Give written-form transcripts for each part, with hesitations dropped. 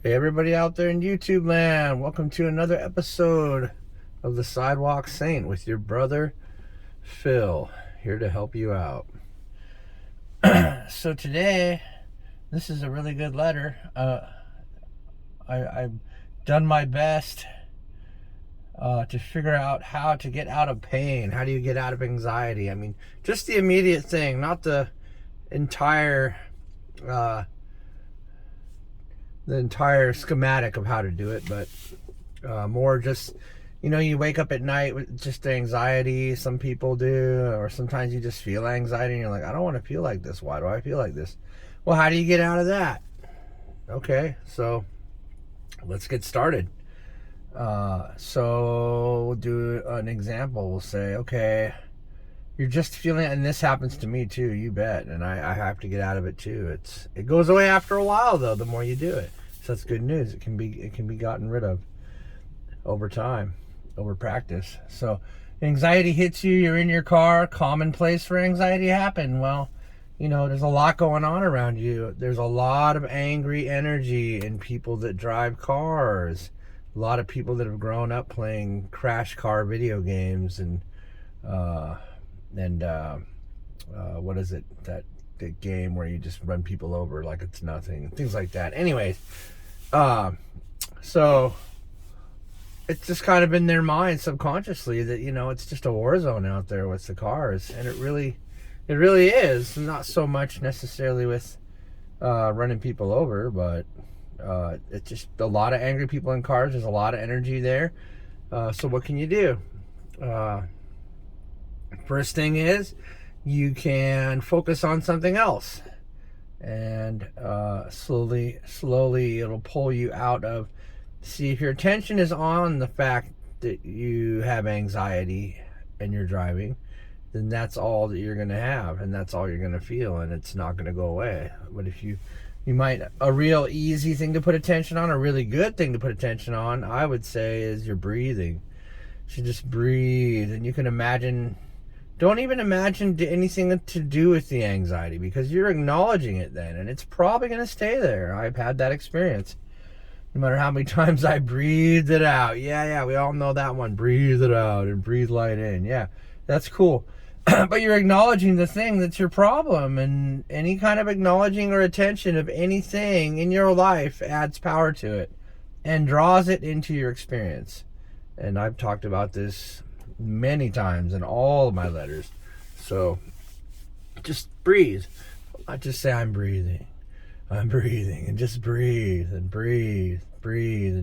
Hey everybody out there in YouTube land, welcome to another episode of the Sidewalk Saint with your brother Phil, here to help you out. So today, this is a really good letter. I've done my best to figure out how to get out of pain. How do you get out of anxiety? I mean, just the immediate thing, not the entire schematic of how to do it, but more just, you wake up at night with just anxiety. Some people do, or sometimes you just feel anxiety and you're like, I don't want to feel like this. Why do I feel like this? Well, how do you get out of that? Okay, so let's get started. So we'll do an example. We'll say, okay, you're just feeling, and this happens to me too, you bet, and I have to get out of it too. It goes away after a while though, the more you do it. So that's good news. It can be gotten rid of over time, over practice. So anxiety hits you, you're in your car, commonplace for anxiety happen. Well, there's a lot going on around you. There's a lot of angry energy in people that drive cars. A lot of people that have grown up playing crash car video games and what is it, that game where you just run people over like it's nothing, things like that. Anyways, so it's just kind of in their mind subconsciously that it's just a war zone out there with the cars, and it really is. Not so much necessarily with running people over, but it's just a lot of angry people in cars. There's a lot of energy there. So what can you do? First thing is, you can focus on something else, and slowly it'll pull you out of. See, if your attention is on the fact that you have anxiety and you're driving, then that's all that you're going to have, and that's all you're going to feel, and it's not going to go away. But if you might, a real easy thing to put attention on, a really good thing to put attention on, I would say, is your breathing. You should just breathe, and you can imagine. Don't even imagine anything to do with the anxiety, because you're acknowledging it then, and it's probably going to stay there. I've had that experience. No matter how many times I breathed it out. Yeah, we all know that one. Breathe it out and breathe light in. Yeah, that's cool. But you're acknowledging the thing that's your problem, and any kind of acknowledging or attention of anything in your life adds power to it and draws it into your experience. And I've talked about this many times in all of my letters. So just breathe. I just say, I'm breathing, and just breathe, and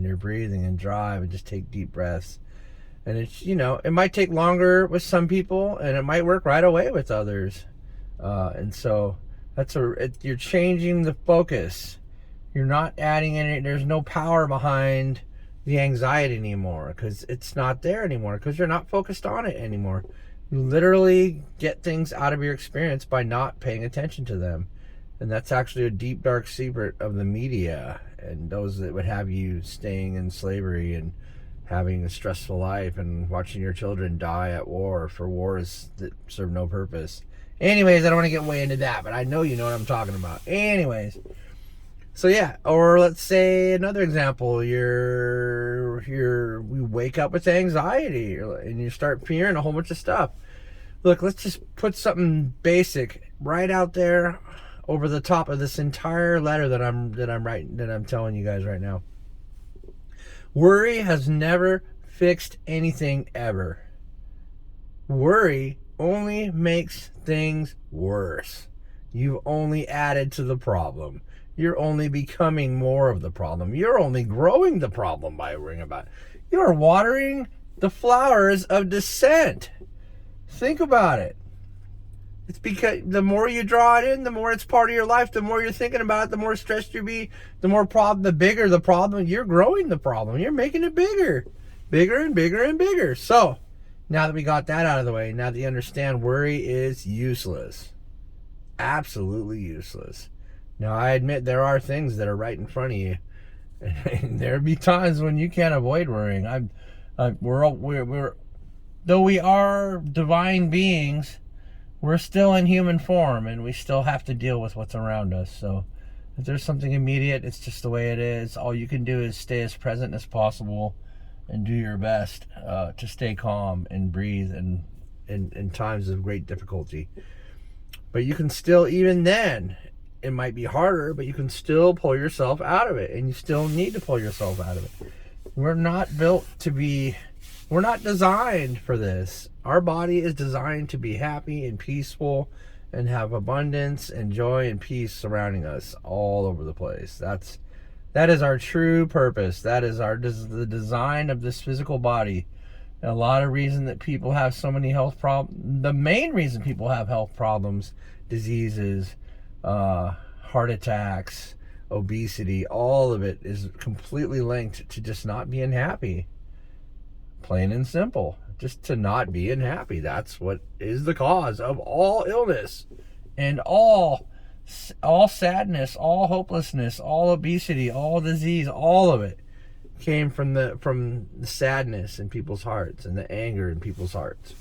you're breathing, and drive, and just take deep breaths. And it's, it might take longer with some people, and it might work right away with others. And so you're changing the focus. You're not adding any, there's no power behind the anxiety anymore, because it's not there anymore, because you're not focused on it anymore. You literally get things out of your experience by not paying attention to them. And that's actually a deep, dark secret of the media and those that would have you staying in slavery and having a stressful life and watching your children die at war for wars that serve no purpose. Anyways, I don't want to get way into that, but I know you know what I'm talking about. Anyways, so yeah, or let's say another example, we wake up with anxiety and you start fearing a whole bunch of stuff. Look, let's just put something basic right out there over the top of this entire letter that I'm telling you guys right now. Worry has never fixed anything ever. Worry only makes things worse. You've only added to the problem. You're only becoming more of the problem. You're only growing the problem by worrying about it. You're watering the flowers of dissent. Think about it. It's because the more you draw it in, the more it's part of your life, the more you're thinking about it, the more stressed you be, the bigger the problem. You're growing the problem. You're making it bigger and bigger and bigger. So now that we got that out of the way, now that you understand worry is useless, absolutely useless. Now, I admit there are things that are right in front of you, and there'll be times when you can't avoid worrying. Though we are divine beings, we're still in human form, and we still have to deal with what's around us. So If there's something immediate, it's just the way it is. All you can do is stay as present as possible and do your best to stay calm and breathe in times of great difficulty. But you can still, even then, it might be harder, but you can still pull yourself out of it, and you still need to pull yourself out of it. We're not designed for this. Our body is designed to be happy and peaceful and have abundance and joy and peace surrounding us all over the place. That is our true purpose. That is the design of this physical body. And a lot of reason that people have so many health problems, the main reason people have health problems, diseases, heart attacks, obesity, all of it is completely linked to just not being happy. Plain and simple. Just to not being happy. That's what is the cause of all illness and all sadness, all hopelessness, all obesity, all disease, all of it came from the sadness in people's hearts and the anger in people's hearts.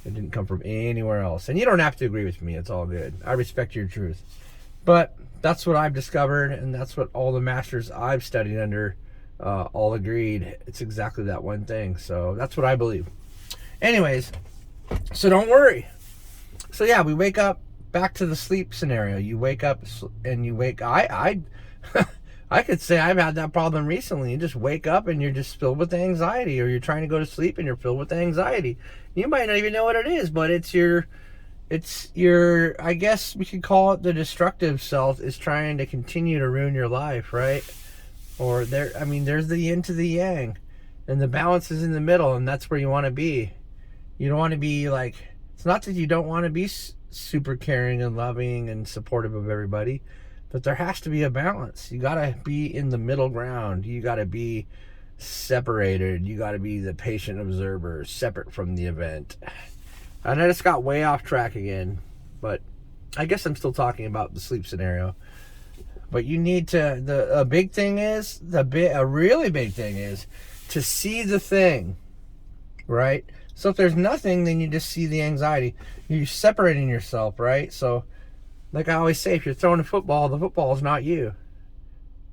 It didn't come from anywhere else. And you don't have to agree with me. It's all good. I respect your truth. But that's what I've discovered, and that's what all the masters I've studied under all agreed. It's exactly that one thing. So that's what I believe. Anyways, so don't worry. So yeah, we wake up, back to the sleep scenario. You wake up and you wake. I could say I've had that problem recently. You just wake up and you're just filled with anxiety, or you're trying to go to sleep and you're filled with anxiety. You might not even know what it is, but it's your, I guess we could call it the destructive self is trying to continue to ruin your life, right? Or there's the yin to the yang, and the balance is in the middle, and that's where you want to be. You don't want to be like, it's not that you don't want to be super caring and loving and supportive of everybody, but there has to be a balance. You got to be in the middle ground. You got to be separated. You got to be the patient observer, separate from the event. And I just got way off track again, but I guess I'm still talking about the sleep scenario. But you need to, a really big thing is to see the thing, right? So if there's nothing, then you just see the anxiety. You're separating yourself, right? So like I always say, if you're throwing a football, the football is not you.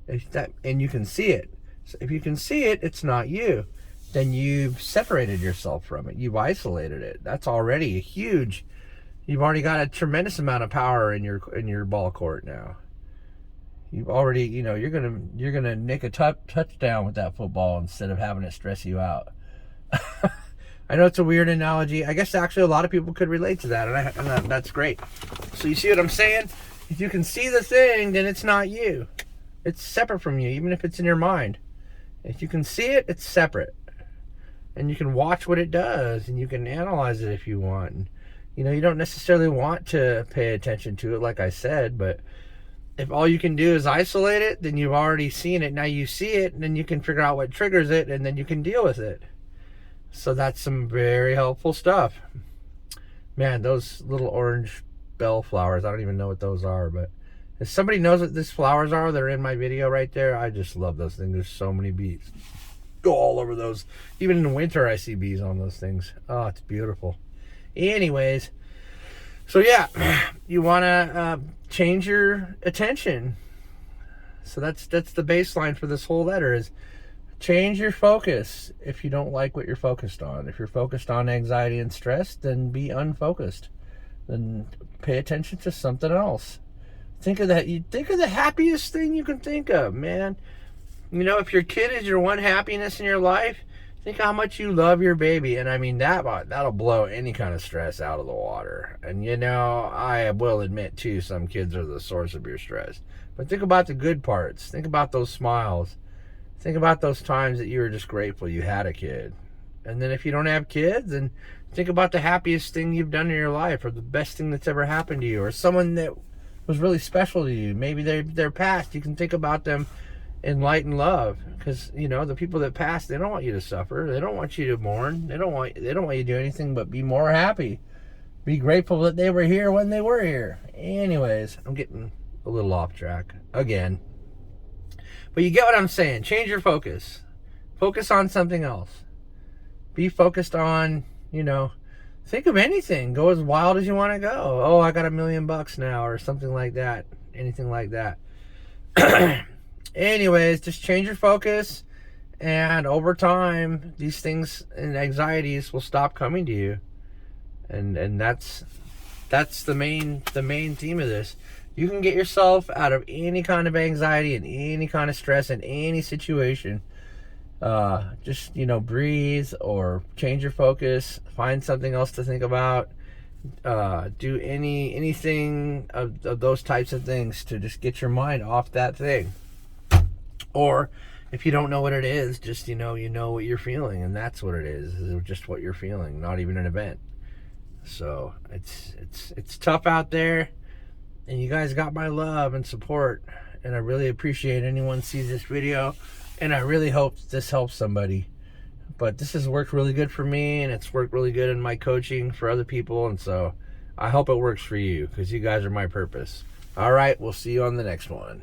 And you can see it. So if you can see it, it's not you. Then you've separated yourself from it. You've isolated it. That's already a huge, you've already got a tremendous amount of power in your ball court now. You've already, you're gonna nick a touchdown with that football instead of having it stress you out. I know it's a weird analogy. I guess actually a lot of people could relate to that, and that's great. So you see what I'm saying? If you can see the thing, then it's not you. It's separate from you, even if it's in your mind. If you can see it, it's separate. And you can watch what it does, and you can analyze it if you want. And, you don't necessarily want to pay attention to it, like I said, but if all you can do is isolate it, then you've already seen it. Now you see it, and then you can figure out what triggers it, and then you can deal with it. So that's some very helpful stuff. Man, those little orange bellflowers, I don't even know what those are, but if somebody knows what these flowers are that are in my video right there, I just love those things. There's so many bees. Go all over those. Even in winter, I see bees on those things. Oh, it's beautiful. Anyways, so yeah, you want to change your attention. So that's the baseline for this whole letter is change your focus if you don't like what you're focused on. If you're focused on anxiety and stress, then be unfocused. Then pay attention to something else. Think of that. You think of the happiest thing you can think of, man. If your kid is your one happiness in your life, think how much you love your baby. And I mean, that'll blow any kind of stress out of the water. And I will admit too, some kids are the source of your stress. But think about the good parts. Think about those smiles. Think about those times that you were just grateful you had a kid. And then if you don't have kids, then think about the happiest thing you've done in your life, or the best thing that's ever happened to you, or someone that was really special to you. Maybe they're past. You can think about them in light and love, because the people that passed, they don't want you to suffer. They don't want you to mourn. They don't want you to do anything but be more happy. Be grateful that they were here when they were here. Anyways, I'm getting a little off track again. But you get what I'm saying. Change your focus. Focus on something else. Be focused on, think of anything. Go as wild as you want to go. Oh, I got $1 million now, or something like that. Anything like that. Anyways, just change your focus, and over time, these things and anxieties will stop coming to you. And that's the main theme of this. You can get yourself out of any kind of anxiety and any kind of stress in any situation. Just, breathe or change your focus, find something else to think about, do anything of those types of things to just get your mind off that thing. Or if you don't know what it is, just you know what you're feeling, and that's what it is. It's just what you're feeling, not even an event. So it's tough out there, and you guys got my love and support, and I really appreciate anyone sees this video, and I really hope this helps somebody. But this has worked really good for me, and it's worked really good in my coaching for other people, and so I hope it works for you, because you guys are my purpose. All right, we'll see you on the next one.